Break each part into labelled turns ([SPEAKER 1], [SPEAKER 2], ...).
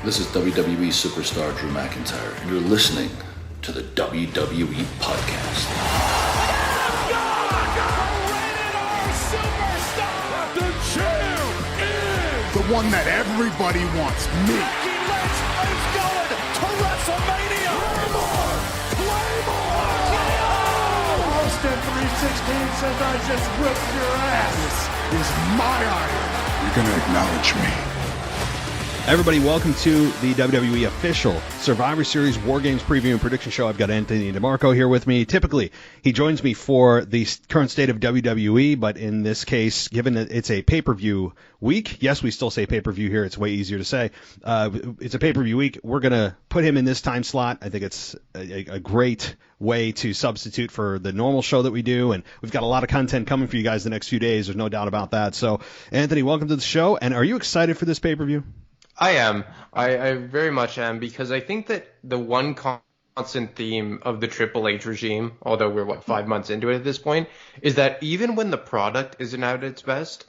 [SPEAKER 1] This is WWE superstar Drew McIntyre, and you're listening to the WWE Podcast.
[SPEAKER 2] The champ is
[SPEAKER 3] the one that everybody wants, me.
[SPEAKER 2] It's going to WrestleMania. Claymore!
[SPEAKER 3] Austin 316 says I just whipped your ass. This is my iron. You're going to acknowledge me.
[SPEAKER 4] Everybody, welcome to the WWE official Survivor Series War Games preview and prediction show. I've got Anthony DeMarco here with me. Typically, he joins me for the current state of WWE, but in this case, given that it's a pay-per-view week, yes, we still say pay-per-view here. It's way easier to say. It's a pay-per-view week. We're going to put him in this time slot. I think it's a great way to substitute for the normal show that we do, and we've got a lot of content coming for you guys the next few days. There's no doubt about that. So, Anthony, welcome to the show, and are you excited for this pay-per-view?
[SPEAKER 5] I am. I very much am, because I think that the one constant theme of the Triple H regime, although we're, 5 months into it at this point, is that even when the product isn't at its best,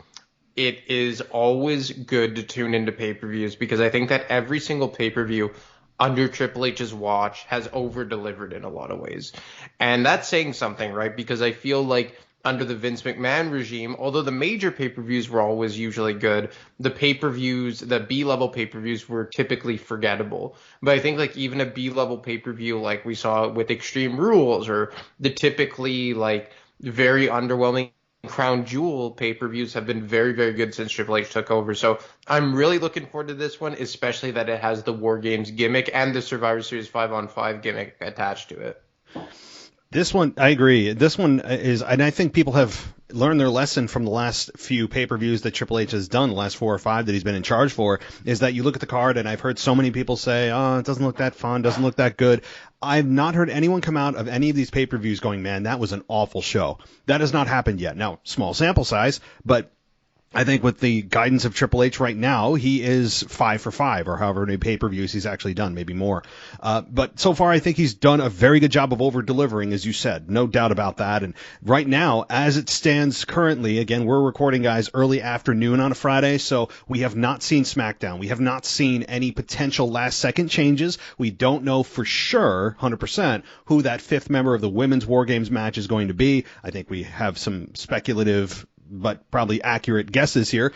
[SPEAKER 5] it is always good to tune into pay-per-views, because I think that every single pay-per-view under Triple H's watch has over-delivered in a lot of ways. And that's saying something, right? Because I feel like under the Vince McMahon regime, although the major pay-per-views were always usually good, the pay-per-views, the B-level pay-per-views were typically forgettable. But I think like even a B-level pay-per-view like we saw with Extreme Rules, or the typically like very underwhelming Crown Jewel pay-per-views have been very, very good since Triple H took over. So I'm really looking forward to this one, especially that it has the War Games gimmick and the Survivor Series 5-on-5 gimmick attached to it.
[SPEAKER 4] This one, I agree. This one is, and I think people have learned their lesson from the last few pay-per-views that Triple H has done, the last 4 or 5 that he's been in charge for, is that you look at the card, and I've heard so many people say, oh, it doesn't look that fun, doesn't look that good. I've not heard anyone come out of any of these pay-per-views going, man, that was an awful show. That has not happened yet. Now, small sample size, but I think with the guidance of Triple H right now, he is 5 for 5, or however many pay-per-views he's actually done, maybe more. But so far, I think he's done a very good job of over-delivering, as you said. No doubt about that. And right now, as it stands currently, again, we're recording, guys, early afternoon on a Friday, so we have not seen SmackDown. We have not seen any potential last-second changes. We don't know for sure, 100%, who that 5th member of the Women's War Games match is going to be. I think we have some speculative but probably accurate guesses here.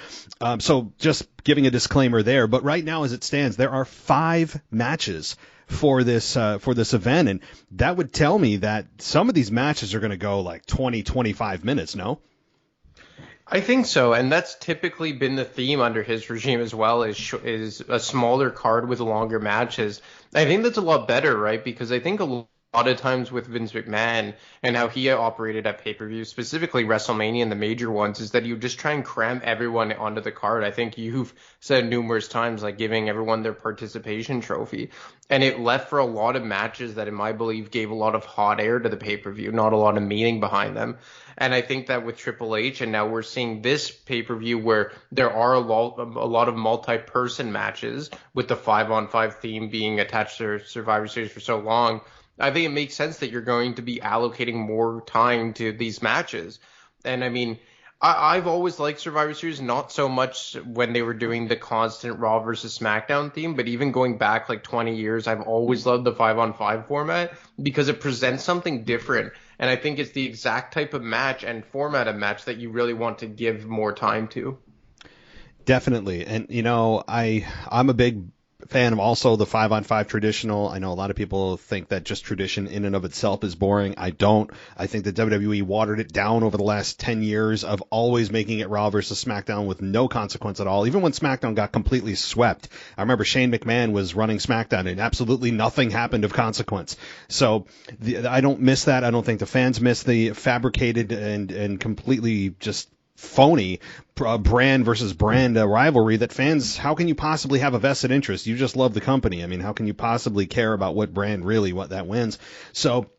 [SPEAKER 4] So just giving a disclaimer there. But right now, as it stands, there are 5 matches for this event. And that would tell me that some of these matches are going to go like 20, 25 minutes, no?
[SPEAKER 5] I think so, and that's typically been the theme under his regime as well, is a smaller card with longer matches. I think that's a lot better, right? Because I think a lot of times with Vince McMahon and how he operated at pay-per-view, specifically WrestleMania and the major ones, is that you just try and cram everyone onto the card. I think you've said numerous times, like giving everyone their participation trophy. And it left for a lot of matches that, in my belief, gave a lot of hot air to the pay-per-view, not a lot of meaning behind them. And I think that with Triple H, and now we're seeing this pay-per-view where there are a lot of multi-person matches, with the 5-on-5 theme being attached to Survivor Series for so long, I think it makes sense that you're going to be allocating more time to these matches. And I mean, I've always liked Survivor Series, not so much when they were doing the constant Raw versus SmackDown theme, but even going back like 20 years, I've always loved the 5-on-5 format because it presents something different. And I think it's the exact type of match and format of match that you really want to give more time to.
[SPEAKER 4] Definitely. And, you know, I'm a big fan of also the 5-on-5 traditional. I know a lot of people think that just tradition in and of itself is boring. I don't. I think that WWE watered it down over the last 10 years of always making it Raw versus SmackDown with no consequence at all. Even when SmackDown got completely swept. I remember Shane McMahon was running SmackDown and absolutely nothing happened of consequence. So I don't miss that. I don't think the fans miss the fabricated and completely just phony brand versus brand rivalry that fans, how can you possibly have a vested interest? You just love the company. I mean, how can you possibly care about what brand really, what that wins? So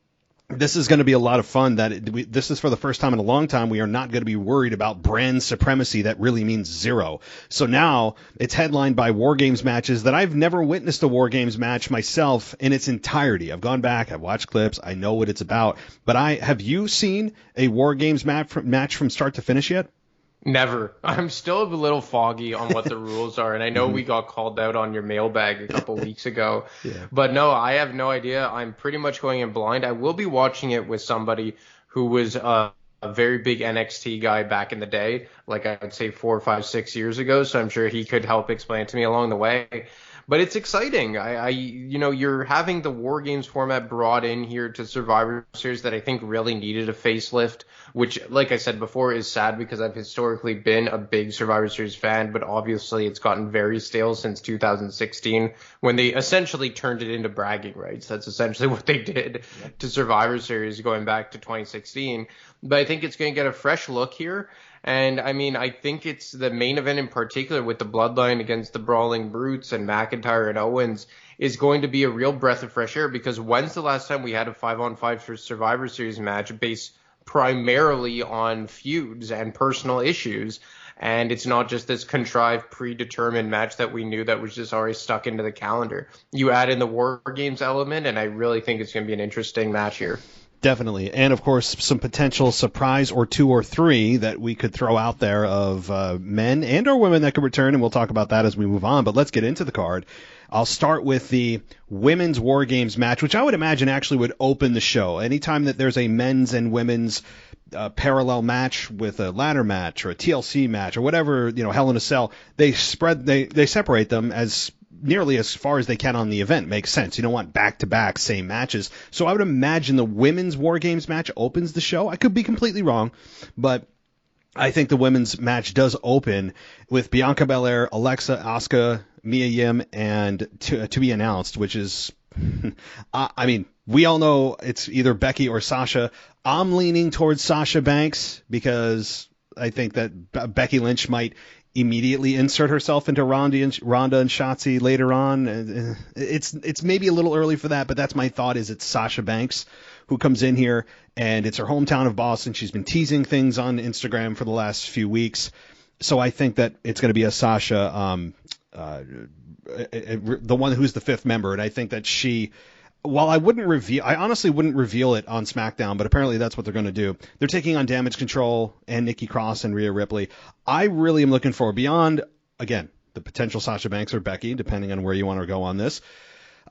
[SPEAKER 4] this is going to be a lot of fun. This is for the first time in a long time. We are not going to be worried about brand supremacy. That really means zero. So now it's headlined by War Games matches that I've never witnessed a War Games match myself in its entirety. I've gone back, I've watched clips, I know what it's about. But have you seen a War Games match from start to finish yet?
[SPEAKER 5] Never. I'm still a little foggy on what the rules are, and I know we got called out on your mailbag a couple weeks ago.
[SPEAKER 4] Yeah.
[SPEAKER 5] But no, I have no idea. I'm pretty much going in blind. I will be watching it with somebody who was a very big NXT guy back in the day, like I'd say 4, 5, 6 years ago. So I'm sure he could help explain it to me along the way. But it's exciting. You're having the War Games format brought in here to Survivor Series that I think really needed a facelift, which, like I said before, is sad because I've historically been a big Survivor Series fan, but obviously it's gotten very stale since 2016 when they essentially turned it into bragging rights. That's essentially what they did to Survivor Series going back to 2016. But I think it's going to get a fresh look here. And I mean, I think it's the main event in particular with the Bloodline against the Brawling Brutes and McIntyre and Owens is going to be a real breath of fresh air, because when's the last time we had a 5-on-5 for Survivor Series match based primarily on feuds and personal issues? And it's not just this contrived, predetermined match that we knew that was just already stuck into the calendar. You add in the War Games element, and I really think it's going to be an interesting match here.
[SPEAKER 4] Definitely. And, of course, some potential surprise or 2 or 3 that we could throw out there of men and or women that could return, and we'll talk about that as we move on. But let's get into the card. I'll start with the Women's War Games match, which I would imagine actually would open the show. Anytime that there's a men's and women's parallel match with a ladder match or a TLC match or whatever, Hell in a Cell, they separate them as nearly as far as they can on the event. Makes sense. You don't want back-to-back same matches. So I would imagine the women's War Games match opens the show. I could be completely wrong, but I think the women's match does open with Bianca Belair, Alexa, Asuka, Mia Yim, and to be announced, which is, I mean, we all know it's either Becky or Sasha. I'm leaning towards Sasha Banks because I think that Becky Lynch might immediately insert herself into Ronda and Shotzi later on. It's maybe a little early for that, but that's my thought. Is it's Sasha Banks who comes in here, and it's her hometown of Boston. She's been teasing things on Instagram for the last few weeks, so I think that it's going to be a Sasha, the one who's the 5th member, and I think that she. While I honestly wouldn't reveal it on SmackDown, but apparently that's what they're going to do. They're taking on Damage Control and Nikki Cross and Rhea Ripley. I really am looking for, beyond, again, the potential Sasha Banks or Becky, depending on where you want to go on this,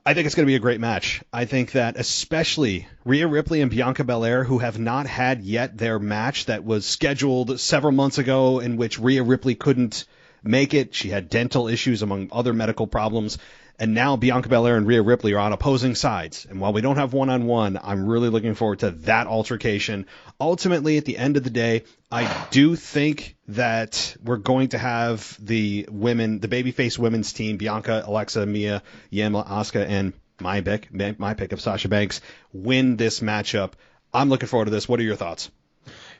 [SPEAKER 4] I think it's going to be a great match. I think that especially Rhea Ripley and Bianca Belair, who have not had yet their match that was scheduled several months ago, in which Rhea Ripley couldn't make it. She had dental issues among other medical problems. And now Bianca Belair and Rhea Ripley are on opposing sides. And while we don't have one-on-one, I'm really looking forward to that altercation. Ultimately, at the end of the day, I do think that we're going to have the babyface women's team, Bianca, Alexa, Mia, Yim, Asuka, and my pick of Sasha Banks, win this matchup. I'm looking forward to this. What are your thoughts?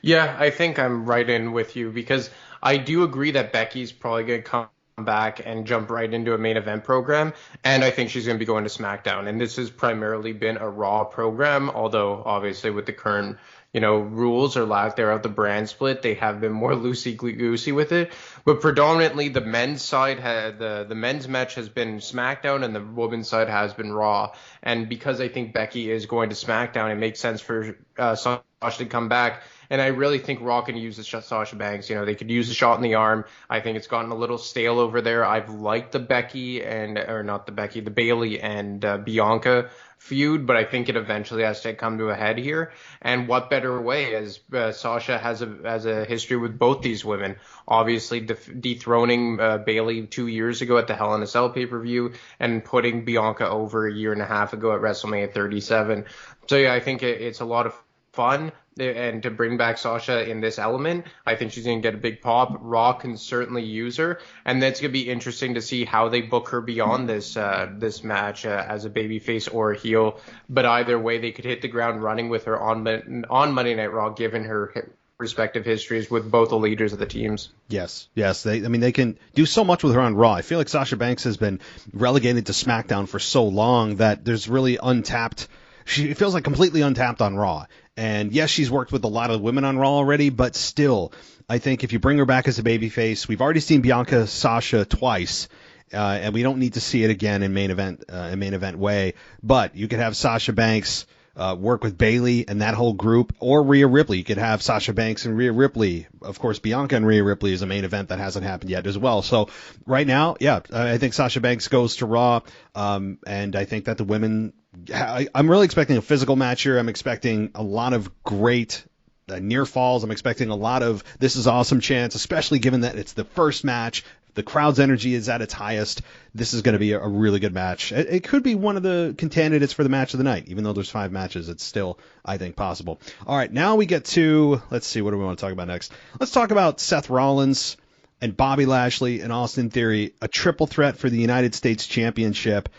[SPEAKER 5] Yeah, I think I'm right in with you, because I do agree that Becky's probably going to come back and jump right into a main event program, and I think she's going to be going to SmackDown, and this has primarily been a Raw program, although obviously with the current rules or lack thereof, the brand split, they have been more loosey-goosey with it. But predominantly the men's side the men's match has been SmackDown, and the women's side has been Raw. And because I think Becky is going to SmackDown, it makes sense for Sasha to come back. And I really think Raw can use the Sasha Banks. They could use a shot in the arm. I think it's gotten a little stale over there. I've liked the Bayley and Bianca feud, but I think it eventually has to come to a head here. And what better way, as Sasha has a history with both these women, obviously dethroning Bayley 2 years ago at the Hell in a Cell pay-per-view and putting Bianca over a year and a half ago at WrestleMania 37. So yeah, I think it's a lot of fun, and to bring back Sasha in this element, I think she's going to get a big pop. Raw can certainly use her, and that's going to be interesting to see how they book her beyond this match as a babyface or a heel. But either way, they could hit the ground running with her on Monday Night Raw, given her respective histories with both the leaders of the teams.
[SPEAKER 4] Yes. They can do so much with her on Raw. I feel like Sasha Banks has been relegated to SmackDown for so long that there's really untapped. She feels like completely untapped on Raw. And yes, she's worked with a lot of women on Raw already, but still, I think if you bring her back as a babyface, we've already seen Bianca Sasha twice, and we don't need to see it again in main event way. But you could have Sasha Banks work with Bayley and that whole group, or Rhea Ripley. You could have Sasha Banks and Rhea Ripley. Of course, Bianca and Rhea Ripley is a main event that hasn't happened yet as well. So right now, yeah, I think Sasha Banks goes to Raw, and I think that the women, I'm really expecting a physical match here. I'm expecting a lot of great near falls. I'm expecting a lot of this is awesome chants, especially given that it's the first match. The crowd's energy is at its highest. This is going to be a really good match. It could be one of the candidates for the match of the night. Even though there's 5 matches, it's still, I think, possible. All right, now we get to, let's see, what do we want to talk about next? Let's talk about Seth Rollins and Bobby Lashley and Austin Theory, a triple threat for the United States Championship.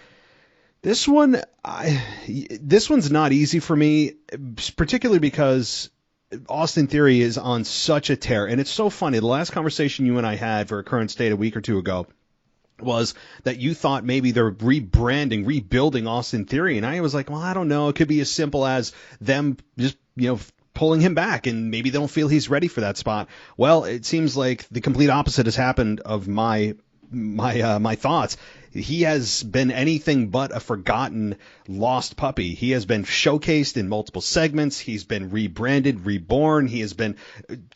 [SPEAKER 4] This one's not easy for me, particularly because Austin Theory is on such a tear. And it's so funny. The last conversation you and I had for a current state a week or two ago was that you thought maybe they're rebranding, rebuilding Austin Theory. And I was like, well, I don't know. It could be as simple as them just, pulling him back, and maybe they don't feel he's ready for that spot. Well, it seems like the complete opposite has happened of my thoughts. He has been anything but a forgotten, lost puppy. He has been showcased in multiple segments. He's been rebranded, reborn. He has been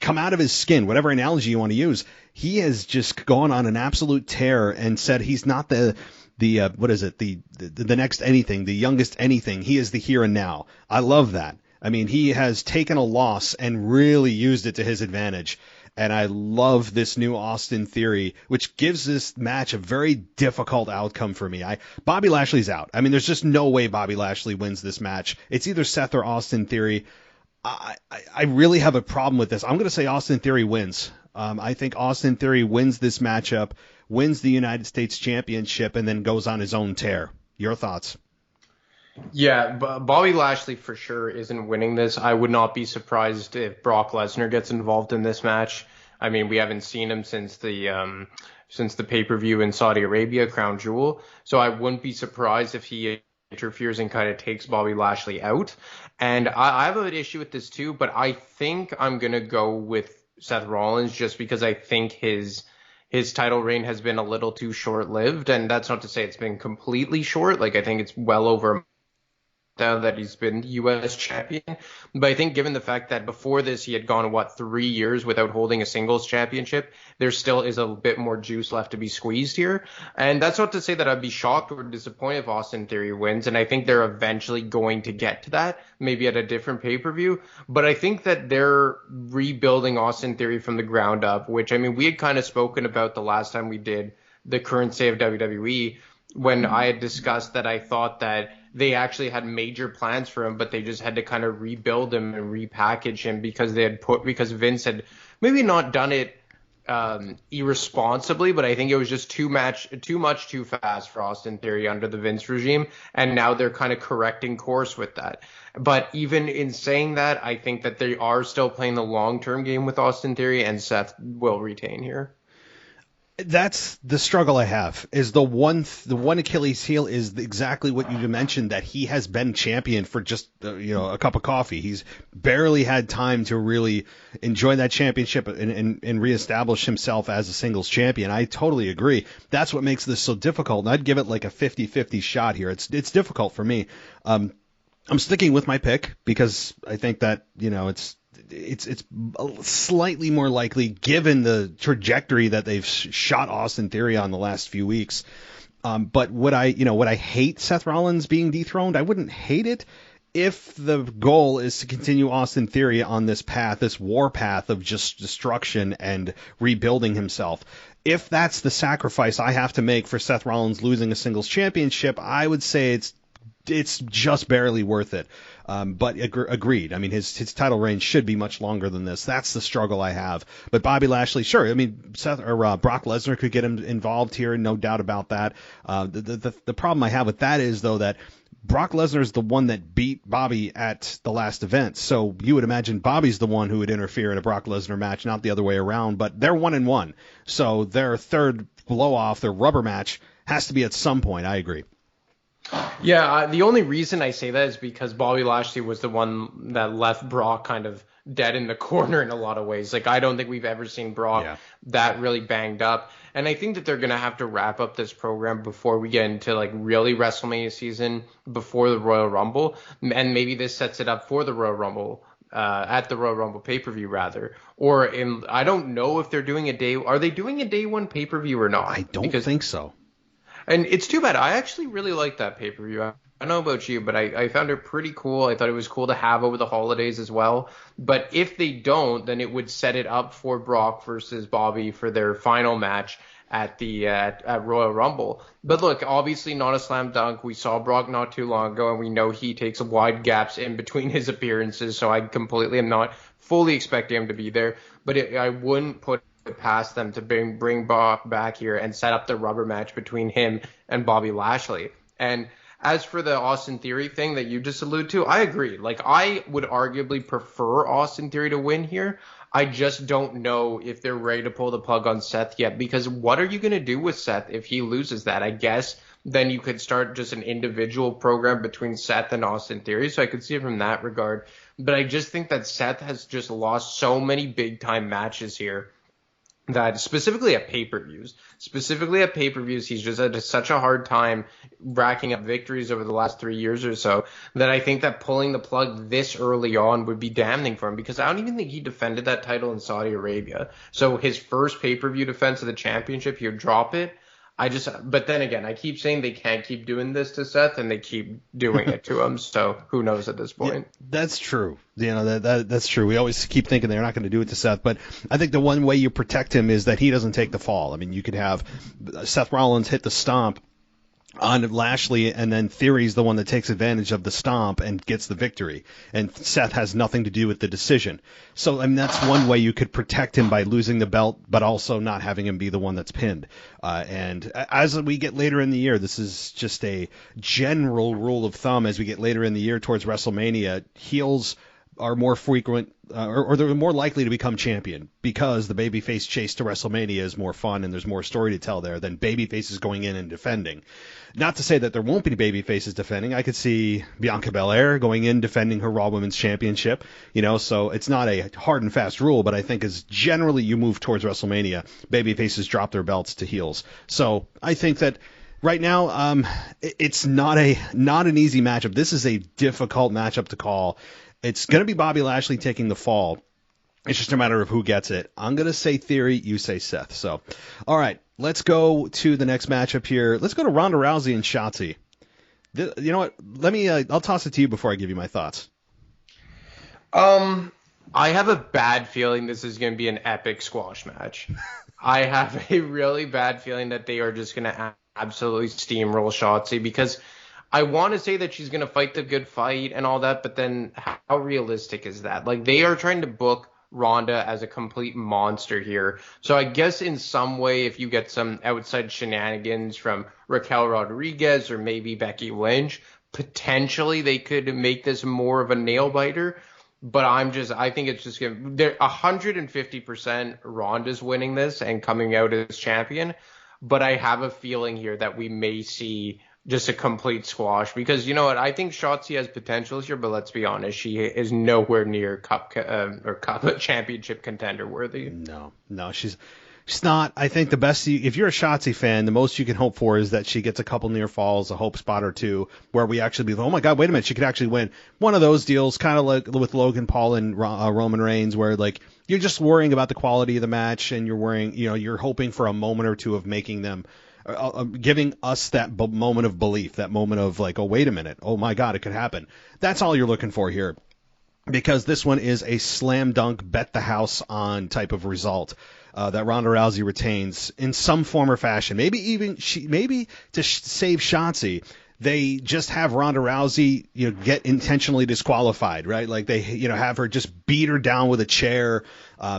[SPEAKER 4] come out of his skin, whatever analogy you want to use. He has just gone on an absolute tear and said he's not the next anything, the youngest anything. He is the here and now. I love that. I mean, he has taken a loss and really used it to his advantage. And I love this new Austin Theory, which gives this match a very difficult outcome for me. Bobby Lashley's out. I mean, there's just no way Bobby Lashley wins this match. It's either Seth or Austin Theory. I really have a problem with this. I'm going to say Austin Theory wins. I think Austin Theory wins this matchup, wins the United States Championship, and then goes on his own tear. Your thoughts?
[SPEAKER 5] Yeah, Bobby Lashley for sure isn't winning this. I would not be surprised if Brock Lesnar gets involved in this match. I mean, we haven't seen him since the pay-per-view in Saudi Arabia, Crown Jewel. So I wouldn't be surprised if he interferes and kind of takes Bobby Lashley out. And I have an issue with this too, but I think I'm going to go with Seth Rollins just because I think his title reign has been a little too short-lived. And that's not to say it's been completely short. Like, I think it's well over now that he's been U.S. champion. But I think given the fact that before this he had gone, 3 years without holding a singles championship, there still is a bit more juice left to be squeezed here. And that's not to say that I'd be shocked or disappointed if Austin Theory wins. And I think they're eventually going to get to that, maybe at a different pay-per-view. But I think that they're rebuilding Austin Theory from the ground up, which, I mean, we had kind of spoken about the last time we did the current state of WWE, when I had discussed that I thought that they actually had major plans for him, but they just had to kind of rebuild him and repackage him because Vince had maybe not done it irresponsibly, but I think it was just too much too fast for Austin Theory under the Vince regime, and now they're kind of correcting course with that. But even in saying that, I think that they are still playing the long-term game with Austin Theory, and Seth will retain here.
[SPEAKER 4] That's the struggle I have, is the one Achilles heel is exactly what you mentioned, that he has been champion for just a cup of coffee. He's barely had time to really enjoy that championship and reestablish himself as a singles champion. I totally agree. That's what makes this so difficult. And I'd give it like a 50-50 shot here. It's difficult for me. I'm sticking with my pick because I think that, it's slightly more likely given the trajectory that they've shot Austin Theory on the last few weeks. But would I hate Seth Rollins being dethroned? I wouldn't hate it if the goal is to continue Austin Theory on this path, this war path of just destruction and rebuilding himself. If that's the sacrifice I have to make for Seth Rollins losing a singles championship, I would say it's just barely worth it. But agreed. I mean, his title reign should be much longer than this. That's the struggle I have. But Bobby Lashley, sure. I mean, Brock Lesnar could get him involved here, no doubt about that. The problem I have with that is, though, that Brock Lesnar is the one that beat Bobby at the last event. So you would imagine Bobby's the one who would interfere in a Brock Lesnar match, not the other way around. But they're 1-1. So their third blow-off, their rubber match, has to be at some point. I agree. Yeah,
[SPEAKER 5] the only reason I say that is because Bobby Lashley was the one that left Brock kind of dead in the corner in a lot of ways. Like, I don't think we've ever seen Brock that really banged up. And I think that they're going to have to wrap up this program before we get into like really WrestleMania season, before the Royal Rumble. And maybe this sets it up for the Royal Rumble, at the Royal Rumble pay-per-view rather. I don't know if they're doing are they doing a day one pay-per-view or not?
[SPEAKER 4] I don't think so.
[SPEAKER 5] And it's too bad. I actually really like that pay-per-view. I don't know about you, but I found it pretty cool. I thought it was cool to have over the holidays as well. But if they don't, then it would set it up for Brock versus Bobby for their final match at the at Royal Rumble. But look, obviously not a slam dunk. We saw Brock not too long ago, and we know he takes wide gaps in between his appearances, so I completely am not fully expecting him to be there. But I wouldn't put it past them to bring Brock back here and set up the rubber match between him and Bobby Lashley. And as for the Austin Theory thing that you just alluded to, I agree. Like, I would arguably prefer Austin Theory to win here. I just don't know if they're ready to pull the plug on Seth yet, because what are you going to do with Seth if he loses that? I guess then you could start just an individual program between Seth and Austin Theory. So I could see it from that regard. But I just think that Seth has just lost so many big time matches here, that specifically at pay-per-views, he's just had such a hard time racking up victories over the last 3 years or so, that I think that pulling the plug this early on would be damning for him, because I don't even think he defended that title in Saudi Arabia. So his first pay-per-view defense of the championship, he would drop it. But then again, I keep saying they can't keep doing this to Seth, and they keep doing it to him. So who knows at this point?
[SPEAKER 4] Yeah, that's true. That's true. We always keep thinking they're not going to do it to Seth, but I think the one way you protect him is that he doesn't take the fall. I mean, you could have Seth Rollins hit the stomp on Lashley, and then Theory's the one that takes advantage of the stomp and gets the victory, and Seth has nothing to do with the decision. So, I mean, that's one way you could protect him, by losing the belt, but also not having him be the one that's pinned. And as we get later in the year, this is just a general rule of thumb, as we get later in the year towards WrestleMania, heels are more frequent, or they're more likely to become champion, because the babyface chase to WrestleMania is more fun and there's more story to tell there than babyfaces going in and defending. Not to say that there won't be babyfaces defending. I could see Bianca Belair going in defending her Raw Women's Championship, so it's not a hard and fast rule, but I think as generally you move towards WrestleMania, babyfaces drop their belts to heels. So I think that right now, it's not an easy matchup. This is a difficult matchup to call. It's going to be Bobby Lashley taking the fall. It's just a matter of who gets it. I'm going to say Theory, you say Seth. So, all right, let's go to the next matchup here. Let's go to Ronda Rousey and Shotzi. You know what? I'll toss it to you before I give you my thoughts.
[SPEAKER 5] I have a bad feeling this is going to be an epic squash match. I have a really bad feeling that they are just going to absolutely steamroll Shotzi, because I want to say that she's going to fight the good fight and all that, but then how realistic is that? Like, they are trying to book Ronda as a complete monster here. So I guess in some way, if you get some outside shenanigans from Raquel Rodriguez or maybe Becky Lynch, potentially they could make this more of a nail biter. But I think it's just going to, they're 150% Ronda's winning this and coming out as champion. But I have a feeling here that we may see just a complete squash, because you know what? I think Shotzi has potential here, but let's be honest, she is nowhere near cup championship contender worthy.
[SPEAKER 4] No, she's not. I think the best, if you're a Shotzi fan, the most you can hope for is that she gets a couple near falls, a hope spot or two, where we actually be, oh my God, wait a minute, she could actually win. One of those deals, kind of like with Logan Paul and Roman Reigns, where like you're just worrying about the quality of the match, and you're worrying, you're hoping for a moment or two of making them. Giving us that moment of belief, that moment of like, oh, wait a minute, oh my God, it could happen. That's all you're looking for here, because this one is a slam dunk, bet the house on type of result that Ronda Rousey retains in some form or fashion. Maybe to save Shotzi, they just have Ronda Rousey, get intentionally disqualified, right? Like they, have her just beat her down with a chair.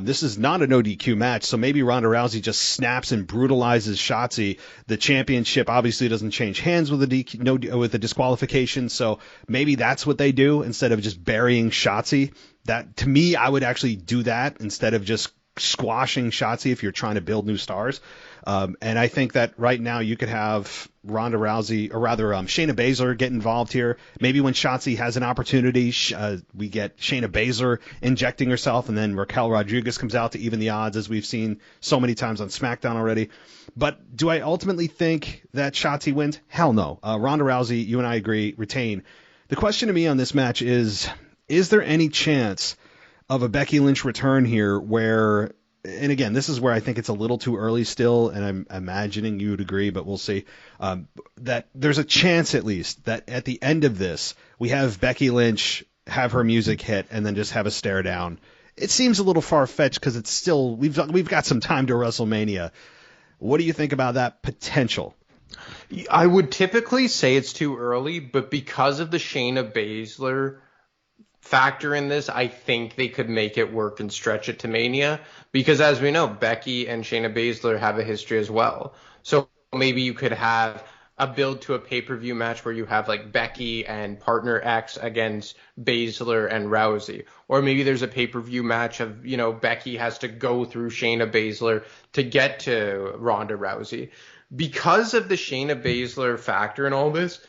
[SPEAKER 4] This is not a no DQ match, so maybe Ronda Rousey just snaps and brutalizes Shotzi. The championship obviously doesn't change hands with the disqualification, so maybe that's what they do instead of just burying Shotzi. That, to me, I would actually do that instead of just squashing Shotzi if you're trying to build new stars. And I think that right now you could have Ronda Rousey, or rather Shayna Baszler get involved here. Maybe when Shotzi has an opportunity, we get Shayna Baszler injecting herself, and then Raquel Rodriguez comes out to even the odds, as we've seen so many times on SmackDown already. But do I ultimately think that Shotzi wins? Hell no. Ronda Rousey, you and I agree, retain. The question to me on this match is there any chance of a Becky Lynch return here where, and again, this is where I think it's a little too early still, and I'm imagining you would agree, but we'll see, that there's a chance at least that at the end of this, we have Becky Lynch have her music hit and then just have a stare down. It seems a little far-fetched because it's still, we've got some time to WrestleMania. What do you think about that potential?
[SPEAKER 5] I would typically say it's too early, but because of the Shayna Baszler factor in this, I think they could make it work and stretch it to Mania, because as we know, Becky and Shayna Baszler have a history as well. So maybe you could have a build to a pay-per-view match where you have like Becky and partner X against Baszler and Rousey. Or maybe there's a pay-per-view match of, Becky has to go through Shayna Baszler to get to Ronda Rousey. Because of the Shayna Baszler factor in all this,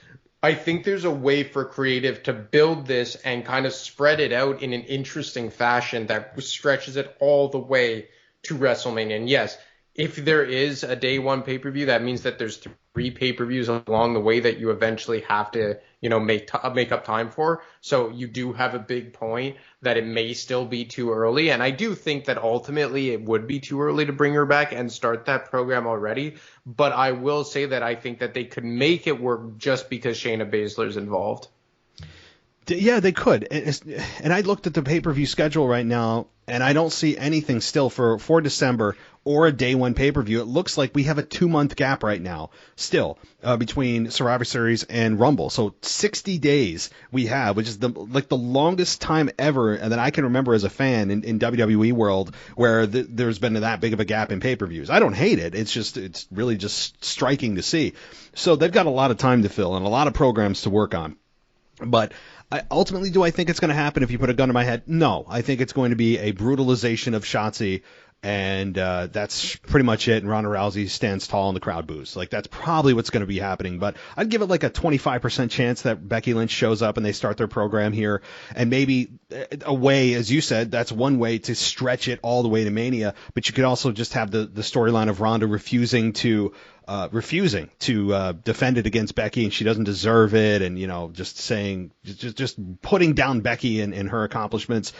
[SPEAKER 5] I think there's a way for creative to build this and kind of spread it out in an interesting fashion that stretches it all the way to WrestleMania. And yes, if there is a day one pay-per-view, that means that there's 3 pay-per-views along the way that you eventually have to, make up time for. So you do have a big point that it may still be too early. And I do think that ultimately it would be too early to bring her back and start that program already. But I will say that I think that they could make it work just because Shayna Baszler's involved.
[SPEAKER 4] Yeah, they could. And I looked at the pay-per-view schedule right now, and I don't see anything still for December or a day one pay-per-view. It looks like we have a 2-month gap right now still between Survivor Series and Rumble. So 60 days we have, which is the longest time ever that I can remember as a fan in WWE world where there's been that big of a gap in pay-per-views. I don't hate it. It's really just striking to see. So they've got a lot of time to fill and a lot of programs to work on. But ultimately, do I think it's going to happen if you put a gun to my head? No. I think it's going to be a brutalization of Shotzi, and that's pretty much it. And Ronda Rousey stands tall and the crowd boos. That's probably what's going to be happening. But I'd give it a 25% chance that Becky Lynch shows up and they start their program here. And maybe a way, as you said, that's one way to stretch it all the way to Mania. But you could also just have the storyline of Ronda refusing to defend it against Becky, and she doesn't deserve it, and just putting down Becky and her accomplishments,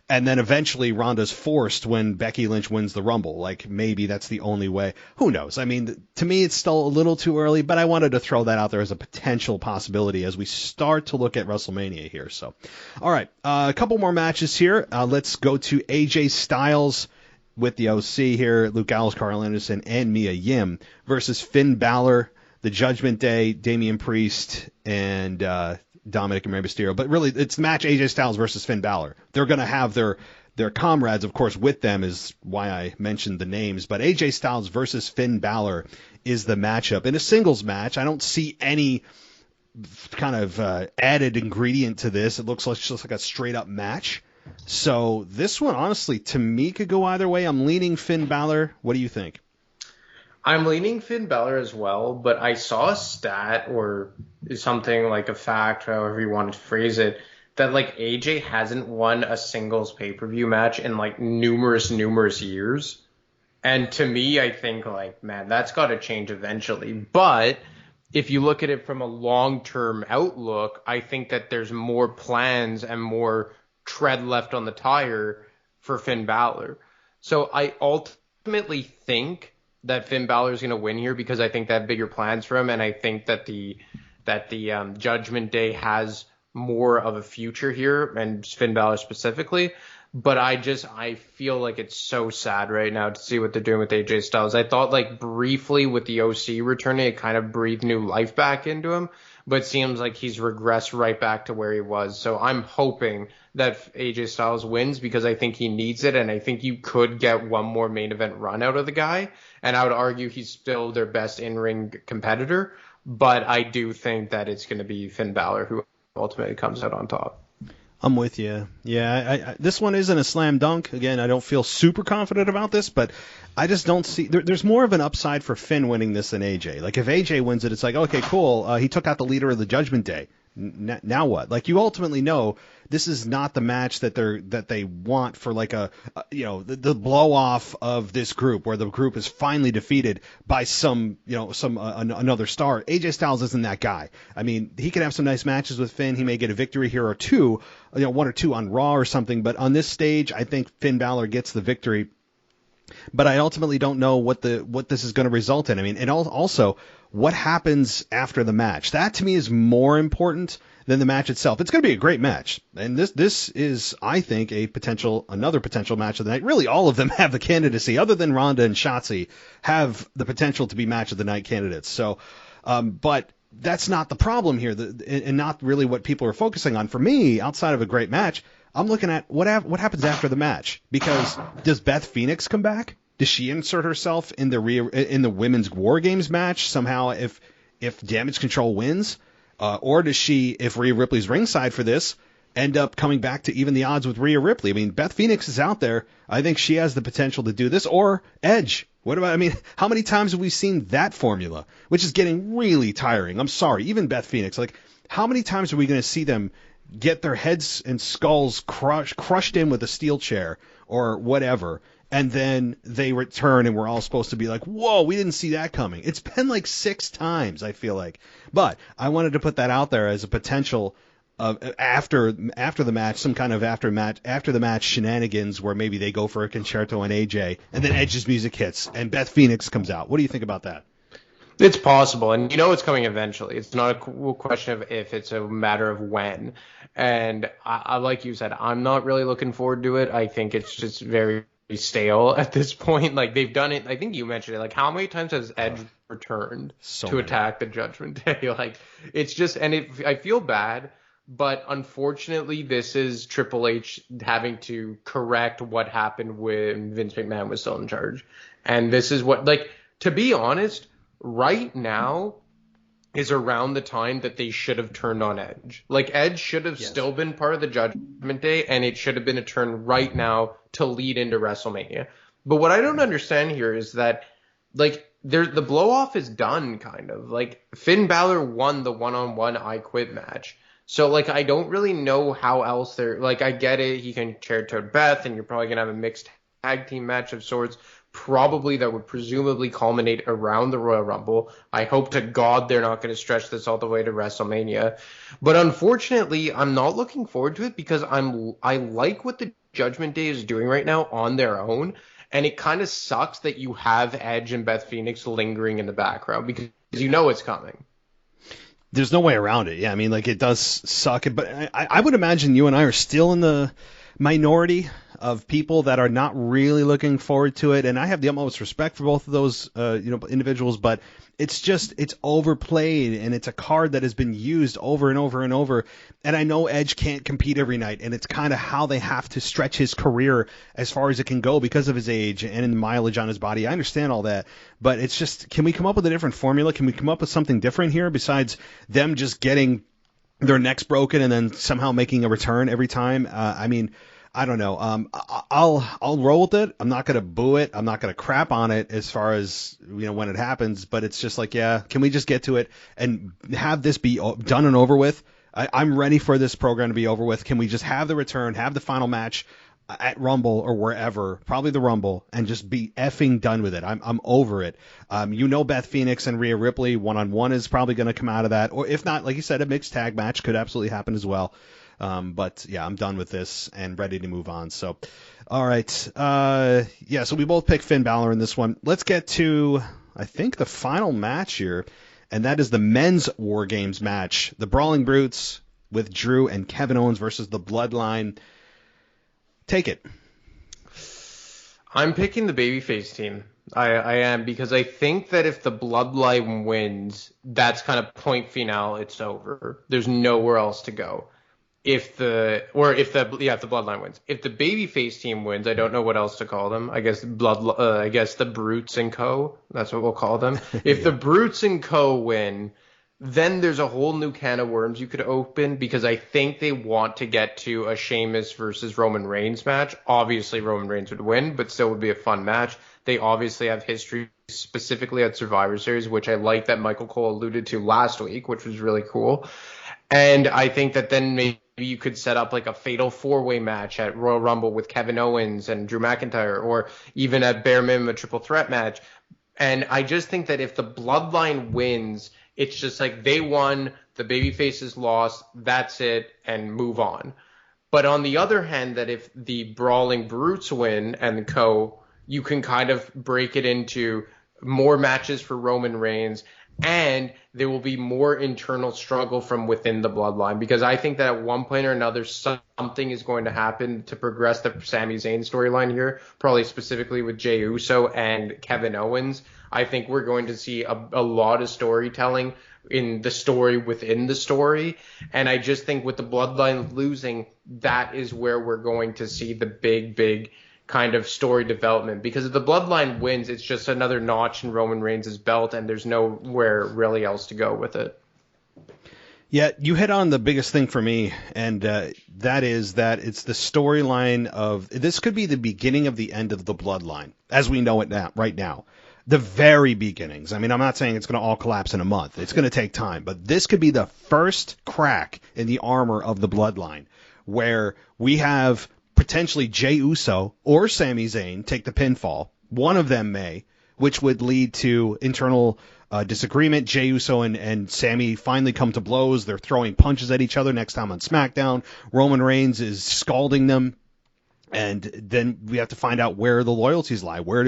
[SPEAKER 4] and then eventually Ronda's forced when Becky Lynch wins the Rumble. Maybe that's the only way. Who knows? I mean, to me, it's still a little too early, but I wanted to throw that out there as a potential possibility as we start to look at WrestleMania here. So, all right, a couple more matches here. Let's go to AJ Styles with the OC here, Luke Gallows, Carl Anderson, and Mia Yim versus Finn Balor, the Judgment Day, Damian Priest, and Dominic and Rey Mysterio. But really, it's match AJ Styles versus Finn Balor. They're going to have their comrades, of course, with them, is why I mentioned the names. But AJ Styles versus Finn Balor is the matchup. In a singles match, I don't see any kind of added ingredient to this. It looks just like a straight-up match. So this one, honestly, to me, could go either way. I'm leaning Finn Balor. What do you think?
[SPEAKER 5] I'm leaning Finn Balor as well, but I saw a stat or something like a fact, however you want to phrase it, that AJ hasn't won a singles pay-per-view match in numerous years. And to me, I think man, that's got to change eventually. But if you look at it from a long-term outlook, I think that there's more plans and more tread left on the tire for Finn Balor. So I ultimately think that Finn Balor is going to win here because I think they have bigger plans for him, and I think that the Judgment Day has more of a future here, and Finn Balor specifically. But I feel like it's so sad right now to see what they're doing with AJ Styles. I thought briefly with the OC returning, it kind of breathed new life back into him, but it seems like he's regressed right back to where he was. So I'm hoping that AJ Styles wins because I think he needs it, and I think you could get one more main event run out of the guy. And I would argue he's still their best in-ring competitor, but I do think that it's going to be Finn Balor who ultimately comes out on top.
[SPEAKER 4] I'm with you. Yeah, this one isn't a slam dunk. Again, I don't feel super confident about this, but I just don't see. There's more of an upside for Finn winning this than AJ. Like if AJ wins it, it's like okay, cool. He took out the leader of the Judgment Day. Now what? Like you ultimately know this is not the match that they want for like the blow off of this group where the group is finally defeated by another star. AJ Styles isn't that guy. I mean, he can have some nice matches with Finn. He may get a victory here or two, one or two on Raw or something. But on this stage, I think Finn Balor gets the victory. But I ultimately don't know what this is going to result in. I mean, and also what happens after the match. That to me is more important than the match itself. It's going to be a great match, and this is, I think, another potential match of the night. Really, all of them have the candidacy, other than Ronda and Shotzi, have the potential to be match of the night candidates. So, but that's not the problem here, and not really what people are focusing on. For me, outside of a great match, I'm looking at what happens after the match. Because does Beth Phoenix come back? Does she insert herself in the women's War Games match somehow if Damage Control wins? Or does she, if Rhea Ripley's ringside for this, end up coming back to even the odds with Rhea Ripley? I mean, Beth Phoenix is out there. I think she has the potential to do this. Or Edge. How many times have we seen that formula? Which is getting really tiring. I'm sorry. Even Beth Phoenix. Like, how many times are we going to see them get their heads and skulls crushed in with a steel chair or whatever, and then they return and we're all supposed to be like, whoa, we didn't see that coming. It's been like 6 times, I feel like. But I wanted to put that out there as a potential of after the match, some kind of after the match shenanigans where maybe they go for a concerto and AJ, and then Edge's music hits and Beth Phoenix comes out. What do you think about that?
[SPEAKER 5] It's possible, and it's coming eventually. It's not a question of if, it's a matter of when. And I like you said, I'm not really looking forward to it. I think it's just very stale at this point. Like, they've done it. I think you mentioned it. Like, how many times has Edge returned to attack the Judgment Day? Like, it's just, and I feel bad, but unfortunately, this is Triple H having to correct what happened when Vince McMahon was still in charge. And this is what, like, to be honest, right now is around the time that they should have turned on Edge. Like, Edge should have still been part of the Judgment Day, and it should have been a turn right now to lead into WrestleMania. But what I don't understand here is that, like, the blow-off is done, kind of. Like, Finn Balor won the one-on-one I Quit match. So, like, I don't really know how else they're... Like, I get it, he can chair Toad Beth, and you're probably going to have a mixed tag team match of sorts. Probably that would presumably culminate around the Royal Rumble. I hope to God they're not going to stretch this all the way to WrestleMania. But unfortunately, I'm not looking forward to it because I like what the Judgment Day is doing right now on their own. And it kind of sucks that you have Edge and Beth Phoenix lingering in the background because it's coming.
[SPEAKER 4] There's no way around it. Yeah, I mean, like, it does suck. But I would imagine you and I are still in the minority of people that are not really looking forward to it, and I have the utmost respect for both of those individuals, but it's overplayed, and it's a card that has been used over and over and over, and I know Edge can't compete every night, and it's kind of how they have to stretch his career as far as it can go because of his age and the mileage on his body. I understand all that, but it's just, can we come up with a different formula? Can we come up with something different here besides them just getting their necks broken and then somehow making a return every time? I don't know. I'll roll with it. I'm not going to boo it. I'm not going to crap on it as far as, when it happens, but it's just like, yeah, can we just get to it and have this be done and over with? I'm ready for this program to be over with. Can we just have the return, have the final match at Rumble or wherever, probably the Rumble, and just be effing done with it? I'm over it. Beth Phoenix and Rhea Ripley one-on-one is probably going to come out of that. Or if not, like you said, a mixed tag match could absolutely happen as well. But yeah, I'm done with this and ready to move on. So, all right. So we both picked Finn Balor in this one. Let's get to, I think, the final match here, and that is the men's War Games match. The Brawling Brutes with Drew and Kevin Owens versus the Bloodline. Take it.
[SPEAKER 5] I'm picking the babyface team. I am, because I think that if the Bloodline wins, that's kind of point final. It's over. There's nowhere else to go. If the Bloodline wins. If the babyface team wins, I don't know what else to call them. I guess the Brutes and Co. That's what we'll call them. If the Brutes and Co. win, then there's a whole new can of worms you could open, because I think they want to get to a Sheamus versus Roman Reigns match. Obviously, Roman Reigns would win, but still would be a fun match. They obviously have history specifically at Survivor Series, which I like that Michael Cole alluded to last week, which was really cool. And I think that then maybe you could set up like a fatal four-way match at Royal Rumble with Kevin Owens and Drew McIntyre, or even at bare minimum a triple threat match. And I just think that if the Bloodline wins, it's just like they won, the babyfaces lost, that's it, and move on. But on the other hand, that if the Brawling Brutes win and co, you can kind of break it into more matches for Roman Reigns, and there will be more internal struggle from within the Bloodline, because I think that at one point or another, something is going to happen to progress the Sami Zayn storyline here, probably specifically with Jey Uso and Kevin Owens. I think we're going to see a lot of storytelling in the story within the story. And I just think with the Bloodline losing, that is where we're going to see the big kind of story development. Because if the Bloodline wins, it's just another notch in Roman Reigns' belt, and there's nowhere really else to go with it.
[SPEAKER 4] Yeah, you hit on the biggest thing for me, and that is that it's the storyline of, this could be the beginning of the end of the Bloodline, as we know it now, right now. The very beginnings. I mean, I'm not saying it's going to all collapse in a month. It's going to take time, but this could be the first crack in the armor of the Bloodline, where we have potentially Jey Uso or Sami Zayn take the pinfall. One of them may, which would lead to internal disagreement. Jey Uso and Sami finally come to blows. They're throwing punches at each other next time on SmackDown. Roman Reigns is scalding them. And then we have to find out where the loyalties lie. Where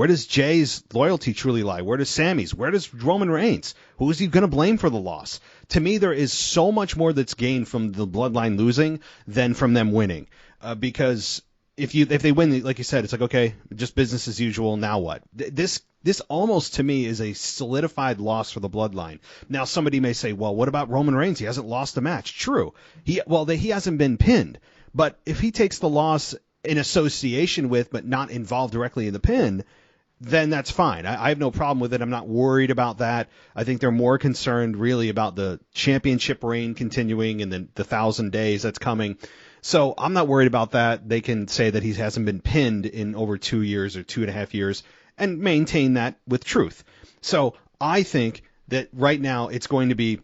[SPEAKER 4] does Jay's loyalty truly lie? Where does Sammy's? Where does Roman Reigns? Who is he going to blame for the loss? To me, there is so much more that's gained from the Bloodline losing than from them winning. Because if they win, like you said, it's like, okay, just business as usual. Now what? This almost to me is a solidified loss for the Bloodline. Now somebody may say, well, what about Roman Reigns? He hasn't lost a match. True. He hasn't been pinned. But if he takes the loss in association with, but not involved directly in the pin, then that's fine. I have no problem with it. I'm not worried about that. I think they're more concerned really about the championship reign continuing and then the 1,000 days that's coming. So I'm not worried about that. They can say that he hasn't been pinned in over 2 years or 2.5 years and maintain that with truth. So I think that right now it's going to be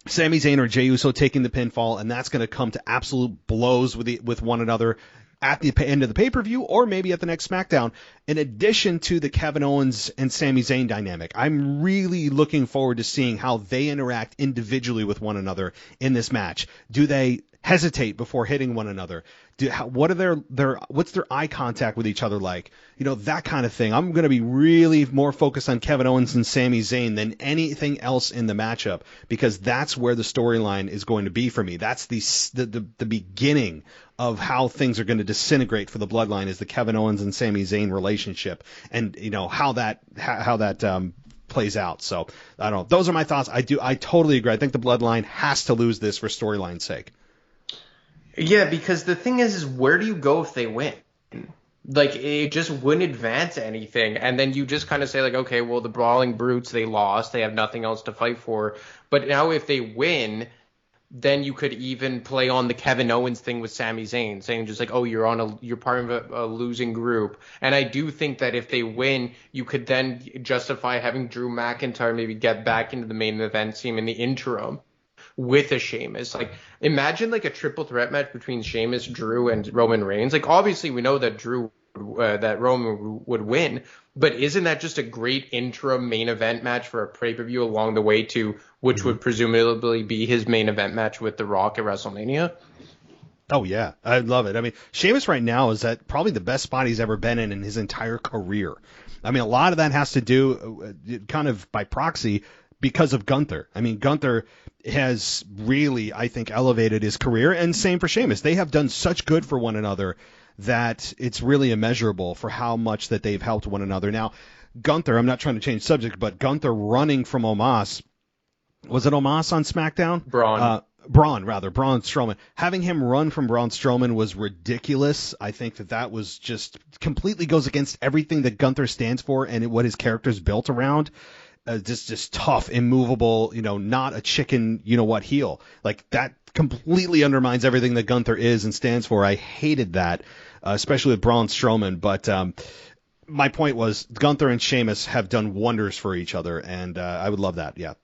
[SPEAKER 4] Sami Zayn or Jey Uso taking the pinfall, and that's going to come to absolute blows with one another at the end of the pay-per-view, or maybe at the next SmackDown, in addition to the Kevin Owens and Sami Zayn dynamic. I'm really looking forward to seeing how they interact individually with one another in this match. Do they hesitate before hitting one another? What's their eye contact with each other like? That kind of thing. I'm going to be really more focused on Kevin Owens and Sami Zayn than anything else in the matchup, because that's where the storyline is going to be for me. That's the beginning of how things are going to disintegrate for the Bloodline, is the Kevin Owens and Sami Zayn relationship, and how that plays out. So I don't know. Those are my thoughts. I totally agree. I think the Bloodline has to lose this for storyline's sake.
[SPEAKER 5] Yeah, because the thing is where do you go if they win? Like, it just wouldn't advance anything. And then you just kind of say, like, okay, well, the Brawling Brutes, they lost. They have nothing else to fight for. But now if they win, then you could even play on the Kevin Owens thing with Sami Zayn, saying just like, oh, you're part of a losing group. And I do think that if they win, you could then justify having Drew McIntyre maybe get back into the main event team in the interim with a Sheamus. Like, imagine like a triple threat match between Sheamus, Drew, and Roman Reigns. Like, obviously we know that that Roman would win, but isn't that just a great interim main event match for a pay-per-view along the way to which would presumably be his main event match with The Rock at WrestleMania?
[SPEAKER 4] Oh yeah, I love it. I mean, Sheamus right now is at probably the best spot he's ever been in his entire career. I mean, a lot of that has to do kind of by proxy because of Gunther. I mean, Gunther has really, I think, elevated his career, and same for Sheamus. They have done such good for one another that it's really immeasurable for how much that they've helped one another. Now, Gunther, I'm not trying to change subject, but Gunther running from Omos, was it Omos on SmackDown? Braun Strowman. Having him run from Braun Strowman was ridiculous. I think that was just completely goes against everything that Gunther stands for and what his character's built around. just tough, immovable, not a chicken, what heel. Like that completely undermines everything that Gunther is and stands for. I hated that, especially with Braun Strowman. But my point was Gunther and Sheamus have done wonders for each other, and I would love that. Yeah.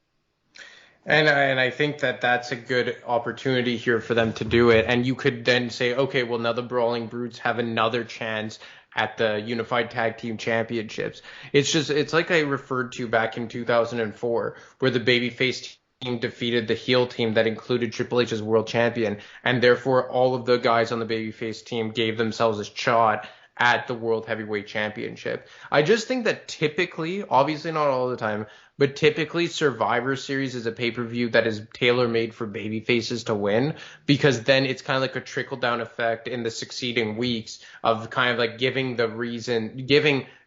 [SPEAKER 5] And I think that that's a good opportunity here for them to do it. And you could then say, okay, well, now the Brawling Brutes have another chance at the Unified Tag Team Championships. It's like I referred to back in 2004, where the babyface team defeated the heel team that included Triple H as world champion. And therefore, all of the guys on the babyface team gave themselves a shot at the World Heavyweight Championship. I just think that typically, obviously not all the time, but typically Survivor Series is a pay-per-view that is tailor-made for babyfaces to win, because then it's kind of like a trickle-down effect in the succeeding weeks of kind of like giving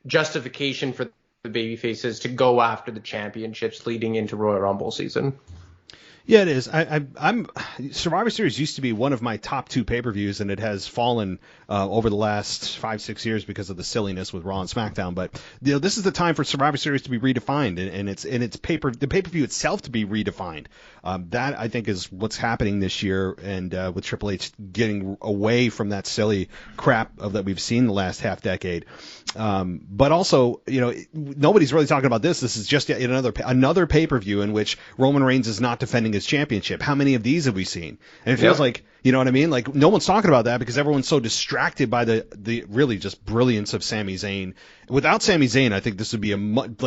[SPEAKER 5] justification for the babyfaces to go after the championships leading into Royal Rumble season.
[SPEAKER 4] Yeah, it is. I'm Survivor Series used to be one of my top 2 pay-per-views, and it has fallen over the last 5-6 years because of the silliness with Raw and SmackDown. But this is the time for Survivor Series to be redefined, and the pay-per-view itself to be redefined. That I think is what's happening this year, and with Triple H getting away from that silly crap that we've seen the last half decade. But also, nobody's really talking about this. This is just yet another pay-per-view in which Roman Reigns is not defending his championship. How many of these have we seen? And it feels like, you know what I mean? Like no one's talking about that because everyone's so distracted by the really just brilliance of Sami Zayn. Without Sami Zayn, I think this would be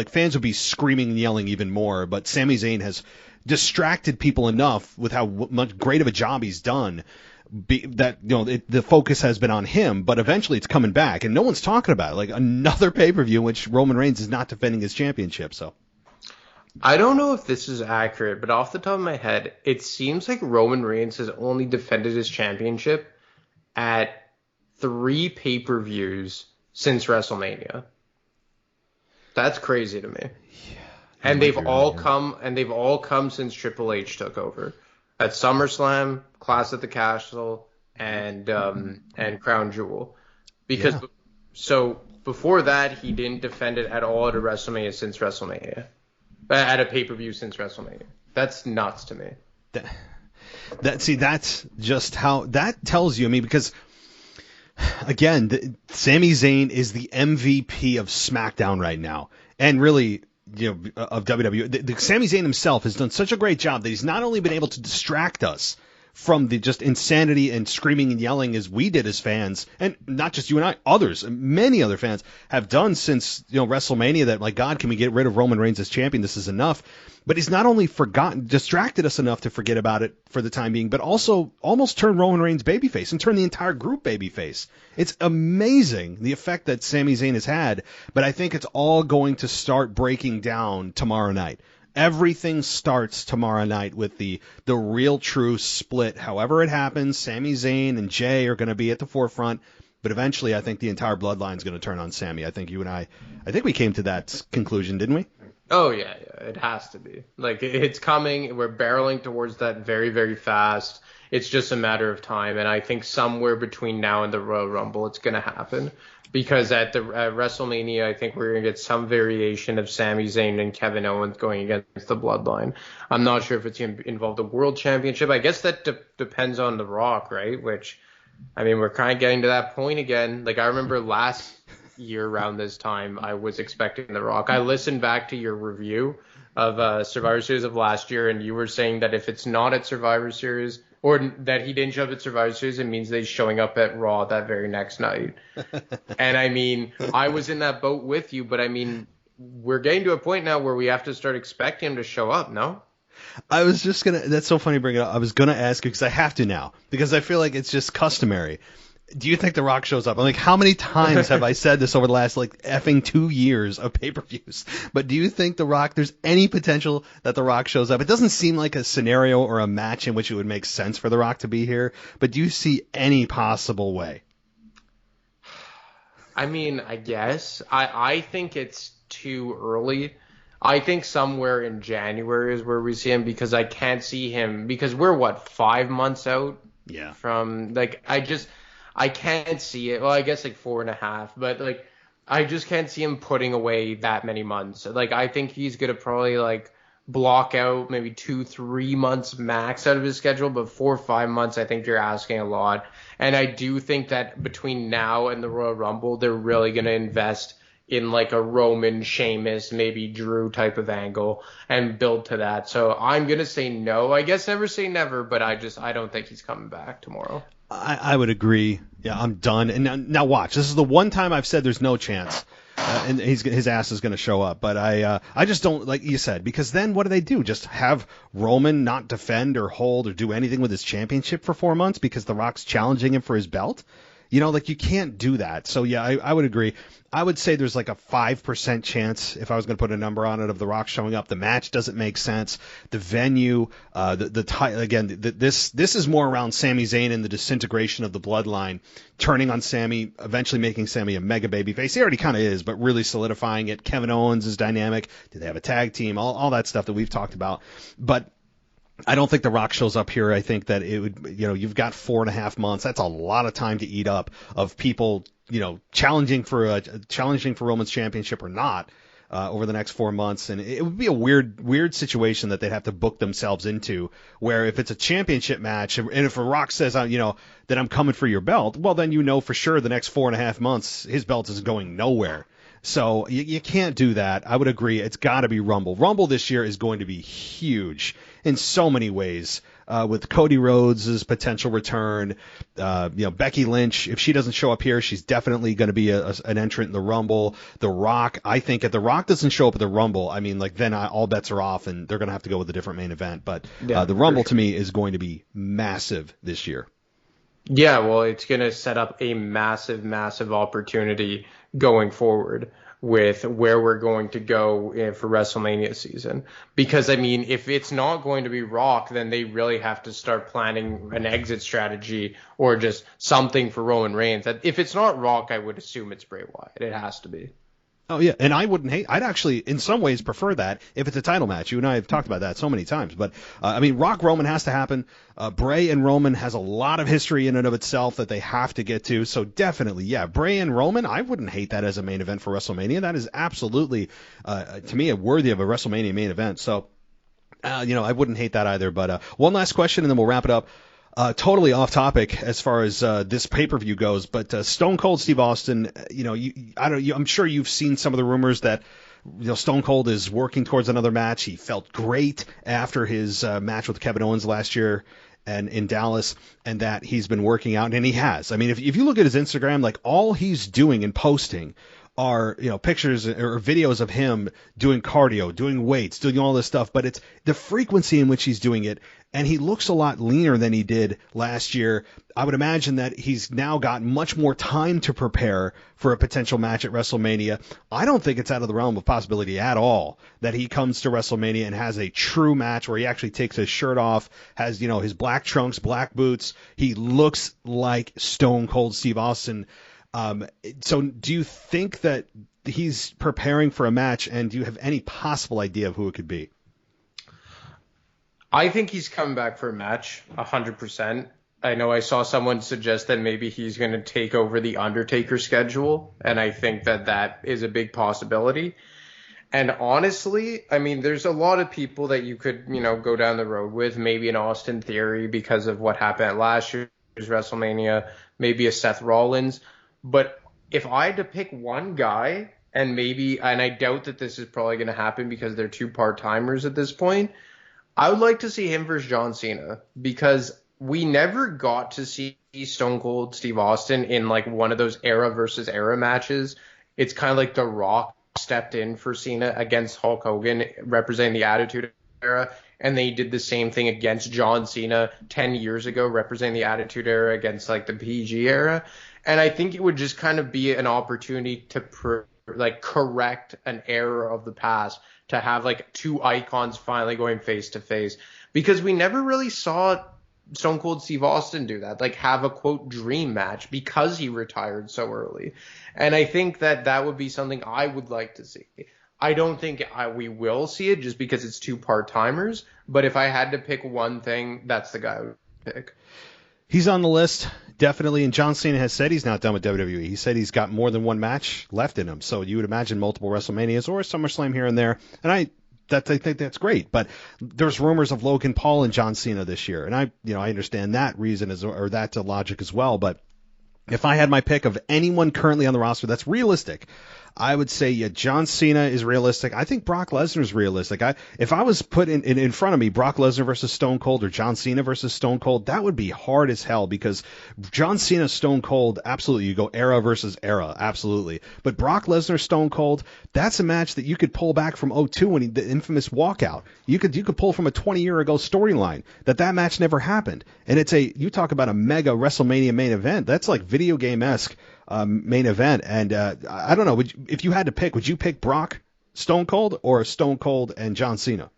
[SPEAKER 4] fans would be screaming and yelling even more. But Sami Zayn has distracted people enough with how much great of a job he's done. The focus has been on him, but eventually it's coming back, and no one's talking about it. Like another pay-per-view in which Roman Reigns is not defending his championship. So
[SPEAKER 5] I don't know if this is accurate, but off the top of my head, it seems like Roman Reigns has only defended his championship at 3 pay-per-views since WrestleMania. That's crazy to me. Yeah, and they've all come since Triple H took over. At SummerSlam, Clash at the Castle, and Crown Jewel. So before that, he didn't defend it at all at a WrestleMania since WrestleMania. At a pay-per-view since WrestleMania. That's nuts to me.
[SPEAKER 4] That's just how that tells you. I mean, because again, Sami Zayn is the MVP of SmackDown right now, and really, of WWE. Sami Zayn himself has done such a great job that he's not only been able to distract us from the just insanity and screaming and yelling as we did as fans, and not just you and I, others, many other fans have done since WrestleMania, that like, God, can we get rid of Roman Reigns as champion? This is enough. But he's not only distracted us enough to forget about it for the time being, but also almost turned Roman Reigns babyface and turned the entire group babyface. It's amazing the effect that Sami Zayn has had, but I think it's all going to start breaking down tomorrow night. Everything starts tomorrow night with the real true split. However it happens, Sami Zayn and Jay are going to be at the forefront, but eventually I think the entire bloodline is going to turn on Sami. I think you and I think we came to that conclusion, didn't we?
[SPEAKER 5] Oh, yeah, it has to be. Like, it's coming. We're barreling towards that very, very fast. It's just a matter of time, and I think somewhere between now and the Royal Rumble, it's going to happen. Because at WrestleMania, I think we're going to get some variation of Sami Zayn and Kevin Owens going against the Bloodline. I'm not sure if it's going to involve the World Championship. I guess that depends on The Rock, right? Which, I mean, we're kind of getting to that point again. Like, I remember last year around this time, I was expecting The Rock. I listened back to your review of Survivor Series of last year, and you were saying that if it's not at Survivor Series, or that he didn't show up at Survivor Series, it means that he's showing up at Raw that very next night. And I mean, I was in that boat with you, but I mean, we're getting to a point now where we have to start expecting him to show up, no?
[SPEAKER 4] I was just that's so funny bringing it up. I was going to ask you, because I have to now, because I feel like it's just customary. Do you think The Rock shows up? I'm like, how many times have I said this over the last effing 2 years of pay-per-views? But do you think The Rock, there's any potential that The Rock shows up? It doesn't seem like a scenario or a match in which it would make sense for The Rock to be here, but do you see any possible way?
[SPEAKER 5] I mean, I guess. I think it's too early. I think somewhere in January is where we see him, because I can't see him, because we're 5 months out?
[SPEAKER 4] Yeah.
[SPEAKER 5] From I can't see it. Well, I guess 4.5, but I just can't see him putting away that many months. Like, I think he's gonna probably like block out maybe 2-3 months max out of his schedule, but 4 or 5 months, I think you're asking a lot. And I do think that between now and the Royal Rumble, they're really gonna invest in like a Roman, Sheamus, maybe Drew type of angle and build to that. So I'm gonna say no. I guess never say never, but I don't think he's coming back tomorrow.
[SPEAKER 4] I would agree. Yeah, I'm done. And now watch. This is the one time I've said there's no chance, and his ass is going to show up. But I just don't, like you said, because then what do? Just have Roman not defend or hold or do anything with his championship for 4 months because The Rock's challenging him for his belt? Like you can't do that. So yeah, I would agree. I would say there's like a 5% chance, if I was going to put a number on it, of The Rock showing up. The match doesn't make sense. The venue, this is more around Sami Zayn and the disintegration of the bloodline, turning on Sami, eventually making Sami a mega babyface. He already kind of is, but really solidifying it. Kevin Owens is dynamic. Do they have a tag team? All that stuff that we've talked about. But I don't think The Rock shows up here. I think that it would, you've got 4.5 months. That's a lot of time to eat up of people, challenging for Roman's championship or not over the next 4 months. And it would be a weird situation that they'd have to book themselves into, where if it's a championship match and if The Rock says, that I'm coming for your belt, well, then for sure the next 4.5 months his belt is going nowhere. So you can't do that. I would agree. It's got to be Rumble. Rumble this year is going to be huge in so many ways. With Cody Rhodes' potential return, Becky Lynch, if she doesn't show up here, she's definitely going to be an entrant in the Rumble. The Rock, I think if The Rock doesn't show up at the Rumble, then all bets are off and they're going to have to go with a different main event. But the Rumble to me is going to be massive this year.
[SPEAKER 5] Yeah, well, it's going to set up a massive, massive opportunity going forward with where we're going to go for WrestleMania season. Because, if it's not going to be Rock, then they really have to start planning an exit strategy or just something for Roman Reigns. If it's not Rock, I would assume it's Bray Wyatt. It has to be.
[SPEAKER 4] Oh, yeah, and I'd actually, in some ways, prefer that if it's a title match. You and I have talked about that so many times. But, Rock Roman has to happen. Bray and Roman has a lot of history in and of itself that they have to get to. So definitely, yeah, Bray and Roman, I wouldn't hate that as a main event for WrestleMania. That is absolutely, to me, worthy of a WrestleMania main event. So, I wouldn't hate that either. But one last question, and then we'll wrap it up. Totally off topic as far as this pay-per-view goes, but Stone Cold Steve Austin, I'm sure you've seen some of the rumors that Stone Cold is working towards another match. He felt great after his match with Kevin Owens last year and in Dallas, and that he's been working out, and he has. If you look at his Instagram, like all he's doing and posting are pictures or videos of him doing cardio, doing weights, doing all this stuff, but it's the frequency in which he's doing it, and he looks a lot leaner than he did last year. I would imagine that he's now got much more time to prepare for a potential match at WrestleMania. I don't think it's out of the realm of possibility at all that he comes to WrestleMania and has a true match where he actually takes his shirt off, has his black trunks, black boots. He looks like Stone Cold Steve Austin. So do you think that he's preparing for a match, and do you have any possible idea of who it could be?
[SPEAKER 5] I think he's coming back for a match, 100%. I know I saw someone suggest that maybe he's going to take over the Undertaker schedule, and I think that is a big possibility. And honestly, there's a lot of people that you could, go down the road with, maybe an Austin Theory because of what happened at last year's WrestleMania, maybe a Seth Rollins. But if I had to pick one guy, and I doubt that this is probably going to happen because they're two part-timers at this point, I would like to see him versus John Cena, because we never got to see Stone Cold Steve Austin in like one of those era versus era matches. It's kind of like The Rock stepped in for Cena against Hulk Hogan representing the Attitude Era, and they did the same thing against John Cena 10 years ago representing the Attitude Era against like the PG era. And I think it would just kind of be an opportunity to correct an error of the past, to have like two icons finally going face to face, because we never really saw Stone Cold Steve Austin do that, like have a quote dream match, because he retired so early. And I think that would be something I would like to see. I don't think we will see it just because it's two part-timers, but if I had to pick one thing, that's the guy I would pick.
[SPEAKER 4] He's on the list, definitely. And John Cena has said he's not done with WWE. He said he's got more than one match left in him. So you would imagine multiple WrestleManias or SummerSlam here and there. And I think that's great. But there's rumors of Logan Paul and John Cena this year. And I understand that reason or that logic as well. But if I had my pick of anyone currently on the roster that's realistic, I would say John Cena is realistic. I think Brock Lesnar is realistic. If I was put in front of me Brock Lesnar versus Stone Cold or John Cena versus Stone Cold, that would be hard as hell because John Cena, Stone Cold, absolutely. You go era versus era, absolutely. But Brock Lesnar, Stone Cold, that's a match that you could pull back from 2002 when the infamous walkout. You could pull from a 20-year ago storyline that match never happened. And you talk about a mega WrestleMania main event. That's like video game-esque. Main event, and I don't know. If you had to pick, would you pick Brock, Stone Cold, or Stone Cold and John Cena?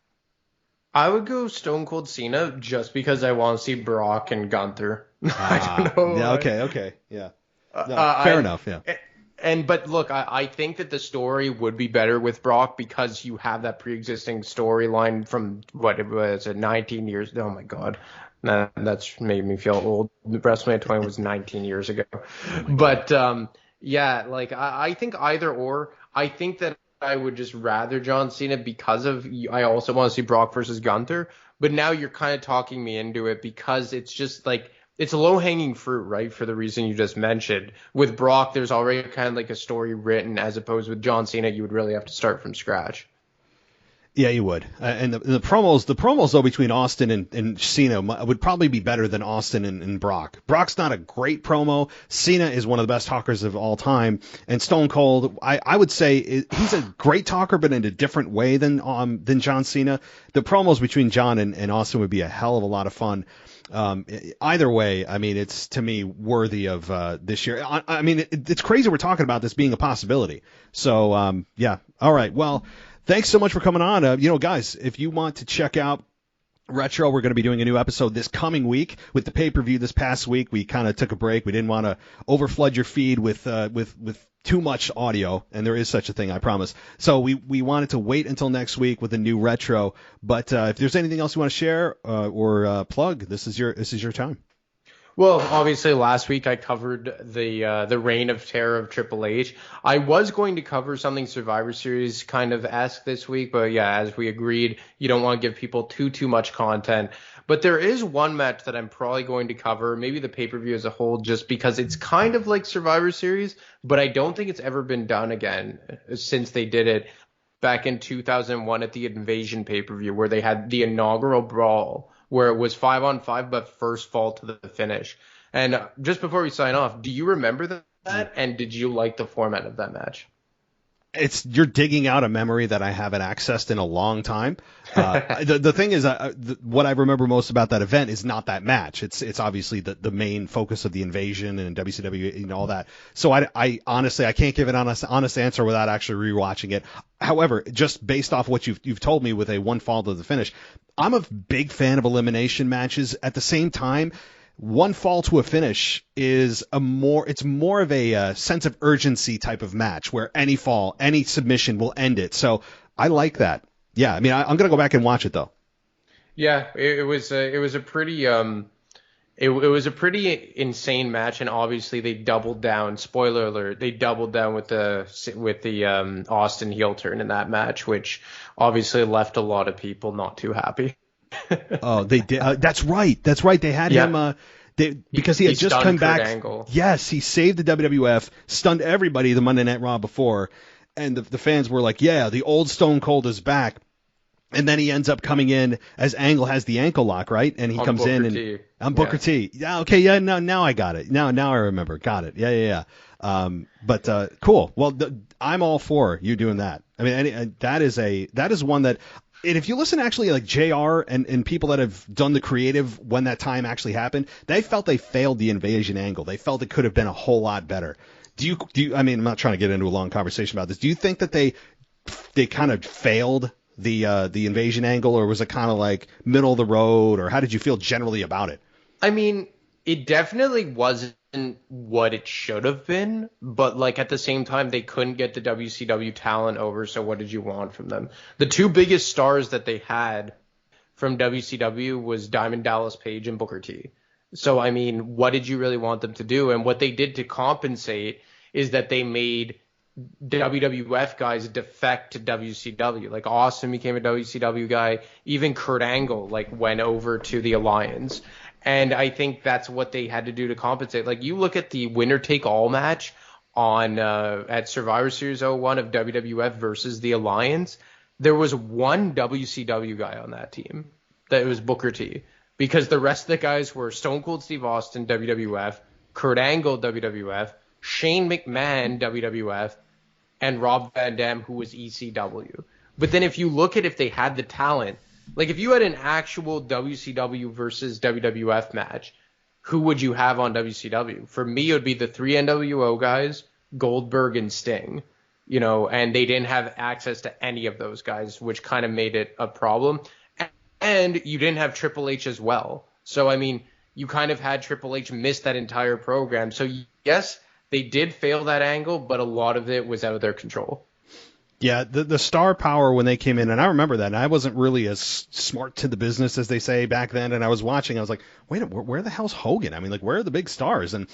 [SPEAKER 5] I would go Stone Cold Cena just because I want to see Brock and Gunther. I don't know.
[SPEAKER 4] Yeah. Okay. Yeah. No, fair enough. Yeah.
[SPEAKER 5] But look, I think that the story would be better with Brock because you have that pre-existing storyline from what it was 19 years. Oh my God. That's made me feel old. WrestleMania 20 was 19 years ago. But, I think either or. I think that I would just rather John Cena because I also want to see Brock versus Gunther. But now you're kind of talking me into it because it's just like, it's low-hanging fruit, right, for the reason you just mentioned. With Brock, there's already kind of like a story written, as opposed with John Cena, you would really have to start from scratch.
[SPEAKER 4] Yeah, you would. And the promos though between Austin and Cena would probably be better than Austin and Brock. Brock's not a great promo. Cena is one of the best talkers of all time. And Stone Cold, I would say he's a great talker, but in a different way than John Cena. The promos between John and Austin would be a hell of a lot of fun. Either way, I mean, it's to me worthy of this year. I mean, it's crazy we're talking about this being a possibility. So yeah, all right, well. Thanks so much for coming on. Guys, if you want to check out Retro, we're going to be doing a new episode this coming week. With the pay-per-view this past week, we kind of took a break. We didn't want to overflood your feed with too much audio, and there is such a thing, I promise. So we wanted to wait until next week with a new Retro. But if there's anything else you want to share or plug, this is your time.
[SPEAKER 5] Well, obviously last week I covered the reign of terror of Triple H. I was going to cover something Survivor Series kind of esque this week, but yeah, as we agreed, you don't want to give people too much content. But there is one match that I'm probably going to cover, maybe the pay-per-view as a whole, just because it's kind of like Survivor Series, but I don't think it's ever been done again since they did it back in 2001 at the Invasion pay-per-view, where they had the inaugural brawl, where it was 5-on-5, but first fall to the finish. And just before we sign off, do you remember that? And did you like the format of that match?
[SPEAKER 4] You're digging out a memory that I haven't accessed in a long time. The thing is, what I remember most about that event is not that match. It's obviously the main focus of the Invasion and WCW and all that. So I honestly, I can't give an honest answer without actually rewatching it. However, just based off what you've told me with a one fall to the finish, I'm a big fan of elimination matches. At the same time, one fall to a finish is it's more of a sense of urgency type of match where any fall, any submission will end it. So I like that. Yeah, I mean, I'm gonna go back and watch it though. Yeah,
[SPEAKER 5] it was a pretty it was a pretty insane match, and obviously they doubled down. Spoiler alert: they doubled down with the Austin heel turn in that match, which obviously left a lot of people not too happy.
[SPEAKER 4] Oh, they did. That's right. They had him because he had just come back. Angle. Yes, he saved the WWF, stunned everybody the Monday Night Raw before, and the fans were like, "Yeah, the old Stone Cold is back." And then he ends up coming in as Angle has the ankle lock, right? And he comes in and I'm Booker T. Yeah, okay, yeah, now I got it. Now I remember. Got it. Yeah. But cool. Well, I'm all for you doing that. I mean, that is one that. And if you listen actually like JR and people that have done the creative when that time actually happened, they felt they failed the Invasion angle. They felt it could have been a whole lot better. Do you I mean, I'm not trying to get into a long conversation about this. Do you think that they kind of failed the Invasion angle, or was it kind of like middle of the road, or how did you feel generally about it?
[SPEAKER 5] I mean, it definitely wasn't what it should have been, but like at the same time they couldn't get the WCW talent over, so what did you want from them? The two biggest stars that they had from WCW was Diamond Dallas Page and Booker T. So, I mean, what did you really want them to do? And what they did to compensate is that they made WWF guys defect to WCW. Like Austin became a WCW guy. Even Kurt Angle went over to the Alliance. And I think that's what they had to do to compensate. Like, you look at the winner take all match on at Survivor Series 01 of WWF versus the Alliance. There was one WCW guy on that team. That was Booker T. Because the rest of the guys were Stone Cold Steve Austin, WWF, Kurt Angle, WWF, Shane McMahon, WWF, and Rob Van Dam, who was ECW. But then if you look at if they had the talent, like if you had an actual WCW versus WWF match, who would you have on WCW? For me, it would be the three NWO guys, Goldberg and Sting, and they didn't have access to any of those guys, which kind of made it a problem. And you didn't have Triple H as well. So, I mean, you kind of had Triple H miss that entire program. So, yes, they did fail that angle, but a lot of it was out of their control.
[SPEAKER 4] Yeah, the star power when they came in, and I remember that, and I wasn't really as smart to the business as they say back then, and I was watching, I was like, wait a minute, where the hell's Hogan? I mean, where are the big stars? And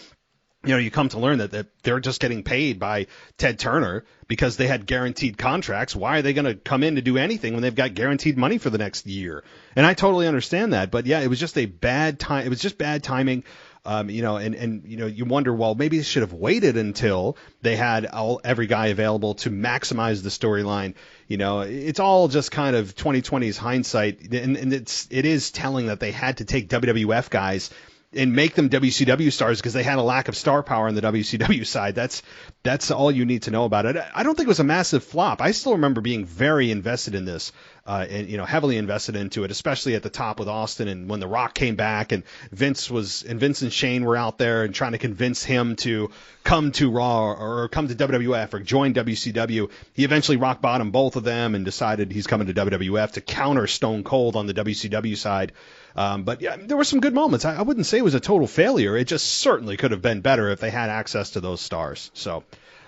[SPEAKER 4] you come to learn that they're just getting paid by Ted Turner because they had guaranteed contracts. Why are they going to come in to do anything when they've got guaranteed money for the next year? And I totally understand that. But yeah, it was just a bad time. It was just bad timing. You wonder, well, maybe they should have waited until they had every guy available to maximize the storyline. It's all just kind of 2020's hindsight, and it is telling that they had to take WWF guys and make them WCW stars because they had a lack of star power on the WCW side. That's all you need to know about it. I don't think it was a massive flop. I still remember being very invested in this, and heavily invested into it, especially at the top with Austin and when The Rock came back and Vince and Shane were out there and trying to convince him to come to Raw or come to WWF or join WCW. He eventually rock bottomed both of them and decided he's coming to WWF to counter Stone Cold on the WCW side. But yeah, there were some good moments. I wouldn't say it was a total failure. It just certainly could have been better if they had access to those stars. So,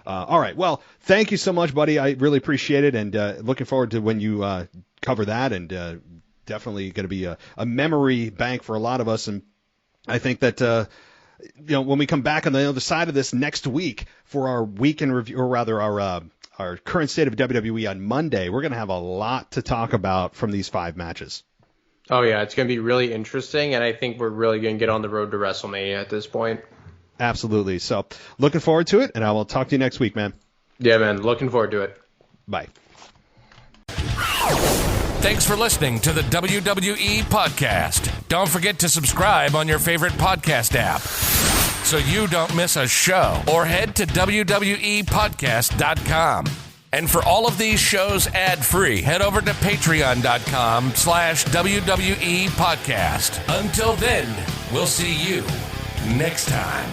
[SPEAKER 4] all right. Well, thank you so much, buddy. I really appreciate it, and looking forward to when you cover that, and definitely going to be a memory bank for a lot of us. And I think that when we come back on the other side of this next week for our weekend review, or rather our current state of WWE on Monday, we're going to have a lot to talk about from these 5 matches.
[SPEAKER 5] Oh, yeah, it's going to be really interesting, and I think we're really going to get on the road to WrestleMania at this point.
[SPEAKER 4] Absolutely. So, looking forward to it, and I will talk to you next week, man.
[SPEAKER 5] Yeah, man, looking forward to it.
[SPEAKER 4] Bye.
[SPEAKER 6] Thanks for listening to the WWE Podcast. Don't forget to subscribe on your favorite podcast app so you don't miss a show, or head to WWEpodcast.com. And for all of these shows ad-free, head over to patreon.com/WWE Podcast. Until then, we'll see you next time.